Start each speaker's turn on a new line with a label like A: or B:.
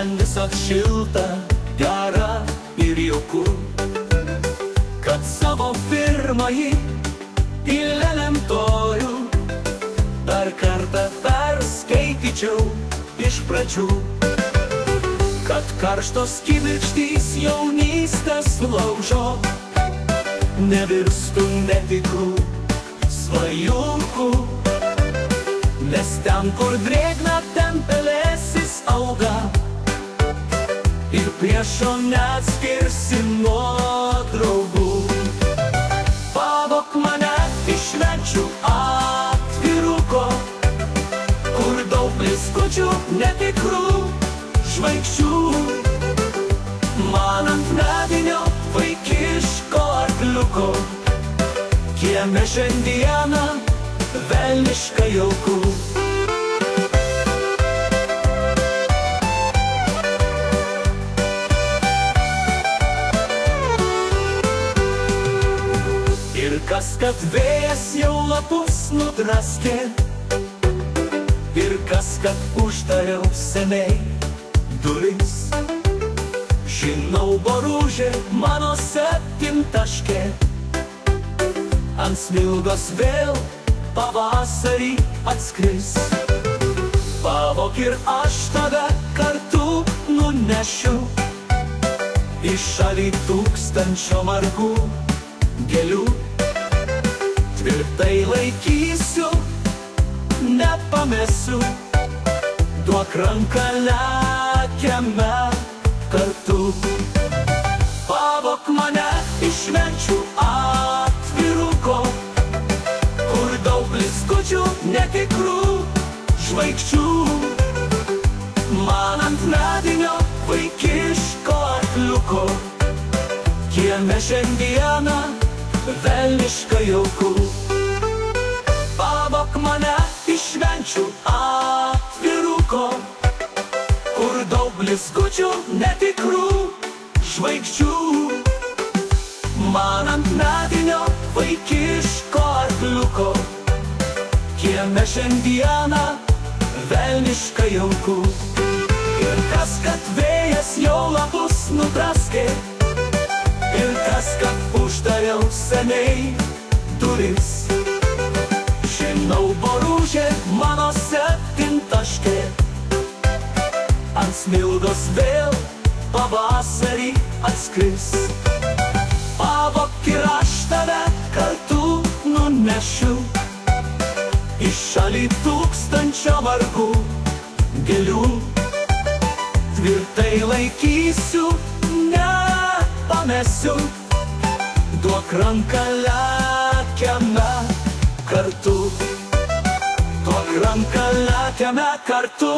A: man visad šilta, gera ir jauku, kad savo pirmąjį įlemtojų dar kartą perskaityčiau iš pradžių, kad karštos kibirkštys jaunystės laužo nevirstų netikrų svajūkų, nes ten, kur drėgna, ten pelėsis auga ir priešo neatskirsi nuo draugų. Pavok mane iš švenčių atviruko, kur daug blizgučių netikrų žvaigždžių, man ant medinio vaikiško arkliuko kieme šiandieną velniška jauku. Ir kas, kad vėjas jau lapus nudraskė, ir kas, kad uždariau seniai duris. Žinau, boružė mano septintaškė ant smilgos vėl pavasarį atskris. Pavok ir aš tave kartu nunešiu į šalį tūkstančio margų gėlių. Tvirtai laikysiu, nepamesiu, duok ranką, lekiame kartu. Pavok mane iš švenčių atviruko, kur daug blizgučių netikrų žvaigždžių, man ant medinio vaikiško arkliuko kieme šiandieną velniška jauku. Pavok mane iš švenčių atviruko, kur daug blizgučių netikrų žvaigždžių, man ant medinio vaikiško arkliuko kieme šiandieną velniška jauku. Ir kas, kad vėjas jau lapus nudraskė, ir kas, kad uždariau seniai duris. Žinau, boružė mano septintaškė ant smilgos vėl pavasarį atskris. Pavok ir aš tave kartu nunešiu į šalį tūkstančio margų gėlių. Tvirtai laikysiu, nepamesiu, duok ranką, lekiame kartu. Duok ranką, lekiame kartu.